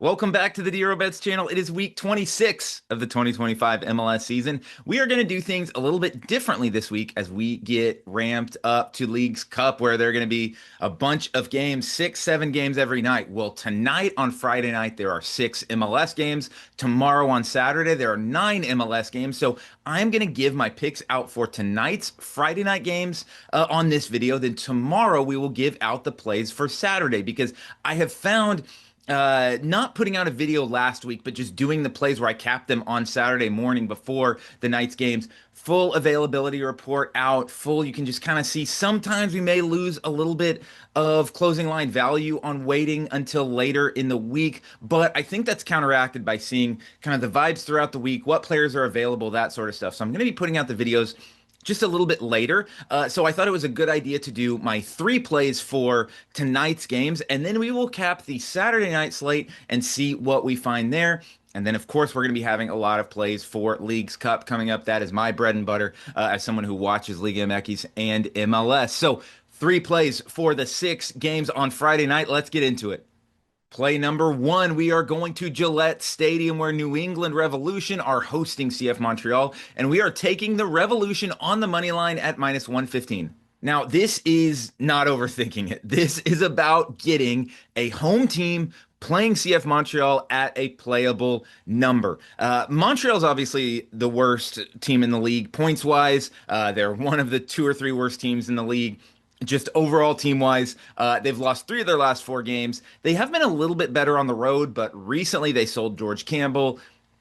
Welcome back to the Dero Bets channel. It is week 26 of the 2025 MLS season. We are going to do things a little bit differently this week as we get ramped up to Leagues Cup, where there are going to be a bunch of games, 6, 7 games every night. Well, tonight on Friday night, there are 6 MLS games. Tomorrow on Saturday, there are 9 MLS games. So I'm going to give my picks out for tonight's Friday night games on this video. Then tomorrow, we will give out the plays for Saturday because I have found not putting out a video last week, but just doing the plays where I capped them on Saturday morning before the night's games. Full availability report out, full. You can just kind of see sometimes we may lose a little bit of closing line value on waiting until later in the week, but I think that's counteracted by seeing kind of the vibes throughout the week, what players are available, that sort of stuff. So I'm going to be putting out the videos just a little bit later. So I thought it was a good idea to do my 3 plays for tonight's games, and then we will cap the Saturday night slate and see what we find there. And then, of course, we're going to be having a lot of plays for Leagues Cup coming up. That is my bread and butter as someone who watches Liga MX and MLS. So 3 plays for the 6 games on Friday night. Let's get into it. Play number 1, we are going to Gillette Stadium where New England Revolution are hosting CF Montreal, and we are taking the Revolution on the money line at -115. Now, this is not overthinking it. This is about getting a home team playing CF Montreal at a playable number. Montreal's obviously the worst team in the league points-wise. They're one of the 2 or 3 worst teams in the league. Just overall team-wise, they've lost 3 of their last 4 games. They have been a little bit better on the road, but recently they sold George Campbell.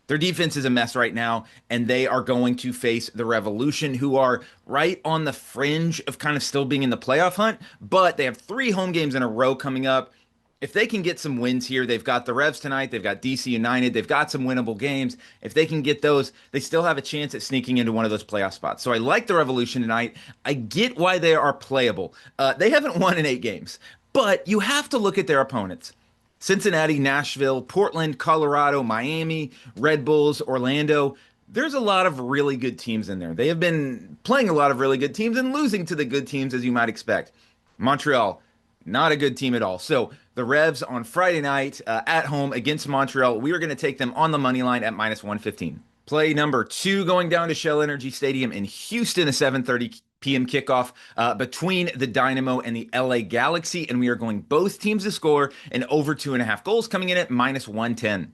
Their defense is a mess right now, and they are going to face the Revolution, who are right on the fringe of kind of still being in the playoff hunt, but they have 3 home games in a row coming up. If they can get some wins here, they've got the Revs tonight, they've got DC United, they've got some winnable games. If they can get those, they still have a chance at sneaking into one of those playoff spots. So I like the Revolution tonight. I get why they are playable. They haven't won in 8 games, but you have to look at their opponents. Cincinnati, Nashville, Portland, Colorado, Miami, Red Bulls, Orlando. There's a lot of really good teams in there. They have been playing a lot of really good teams and losing to the good teams, as you might expect. Montreal, not a good team at all. So the Revs on Friday night at home against Montreal, we are going to take them on the money line at -115. Play number 2 going down to Shell Energy Stadium in Houston, a 7:30 p.m. kickoff between the Dynamo and the LA Galaxy, and we are going both teams to score and over 2.5 goals, coming in at -110.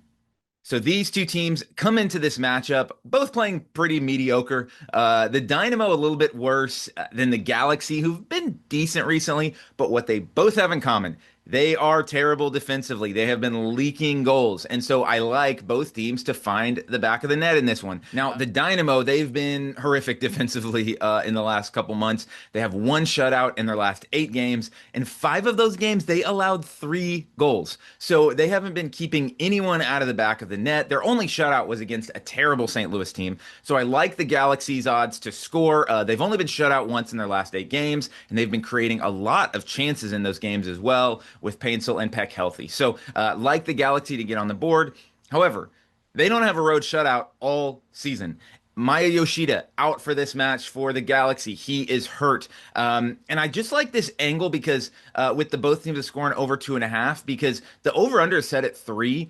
So these 2 teams come into this matchup, both playing pretty mediocre. The Dynamo a little bit worse than the Galaxy, who've been decent recently, but what they both have in common, they are terrible defensively. They have been leaking goals. And so I like both teams to find the back of the net in this one. Now, the Dynamo, they've been horrific defensively in the last couple months. They have 1 shutout in their last 8 games. In 5 of those games, they allowed 3 goals. So they haven't been keeping anyone out of the back of the net. Their only shutout was against a terrible St. Louis team. So I like the Galaxy's odds to score. They've only been shut out once in their last 8 games, and they've been creating a lot of chances in those games as well, with Paintsel and Peck healthy. So like the Galaxy to get on the board. However, they don't have a road shutout all season. Maya Yoshida out for this match for the Galaxy. He is hurt. And I just like this angle because with the both teams scoring over 2.5, because the over-under is set at 3.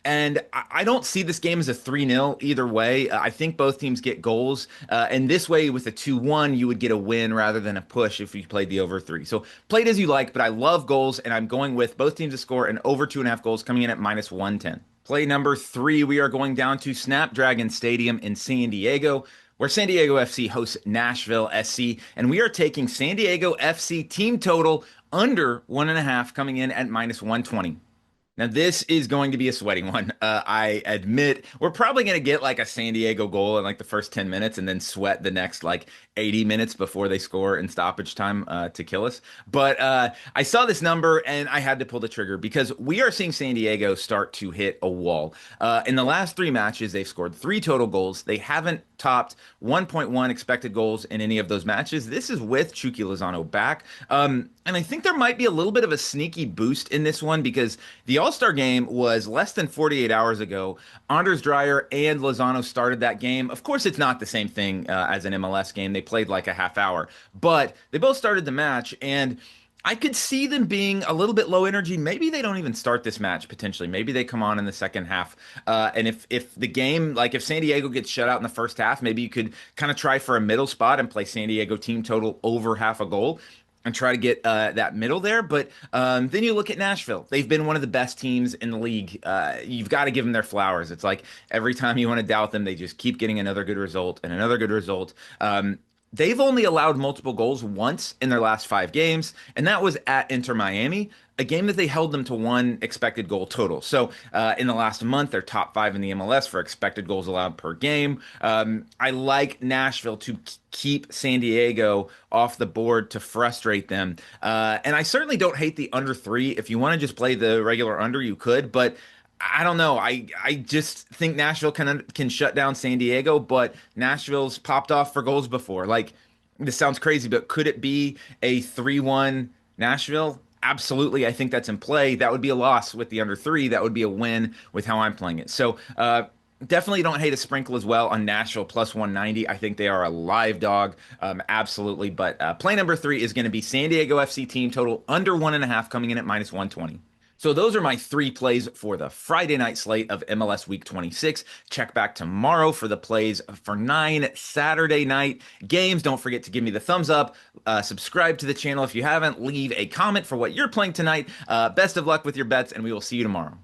And I don't see this game as a 3-0 either way. I think both teams get goals. And this way, with a 2-1, you would get a win rather than a push if you played the over 3. So play it as you like, but I love goals, and I'm going with both teams to score and over 2.5 goals, coming in at -110. Play number 3, we are going down to Snapdragon Stadium in San Diego, where San Diego FC hosts Nashville SC, and we are taking San Diego FC team total under 1.5, coming in at -120. Now, this is going to be a sweating one. I admit we're probably going to get like a San Diego goal in like the first 10 minutes and then sweat the next like 80 minutes before they score in stoppage time to kill us. But I saw this number and I had to pull the trigger because we are seeing San Diego start to hit a wall. In the last 3 matches, they've scored 3 total goals. They haven't topped 1.1 expected goals in any of those matches. This is with Chucky Lozano back. And I think there might be a little bit of a sneaky boost in this one because the All-Star game was less than 48 hours ago. Anders Dreyer and Lozano started that game. Of course, it's not the same thing as an MLS game. They played like a half hour, but they both started the match. And I could see them being a little bit low energy. Maybe they don't even start this match potentially. Maybe they come on in the second half. And if the game, like if San Diego gets shut out in the first half, maybe you could kind of try for a middle spot and play San Diego team total over half a goal and try to get that middle there. But then you look at Nashville. They've been one of the best teams in the league. You've got to give them their flowers. It's like every time you want to doubt them, they just keep getting another good result and another good result. They've only allowed multiple goals once in their last 5 games, and that was at Inter Miami, a game that they held them to one expected goal total. So in the last month, they're top 5 in the MLS for expected goals allowed per game. I like Nashville to keep San Diego off the board to frustrate them. And I certainly don't hate the under 3. If you want to just play the regular under, you could, but I don't know. I just think Nashville can shut down San Diego, but Nashville's popped off for goals before. Like this sounds crazy, but could it be a 3-1 Nashville? Absolutely. I think that's in play. That would be a loss with the under 3. That would be a win with how I'm playing it. So, definitely don't hate a sprinkle as well on Nashville plus 190. I think they are a live dog. Absolutely. But play number 3 is going to be San Diego FC team total under 1.5 coming in at minus 120. So those are my 3 plays for the Friday night slate of MLS Week 26. Check back tomorrow for the plays for 9 Saturday night games. Don't forget to give me the thumbs up. Subscribe to the channel if you haven't. Leave a comment for what you're playing tonight. Best of luck with your bets, and we will see you tomorrow.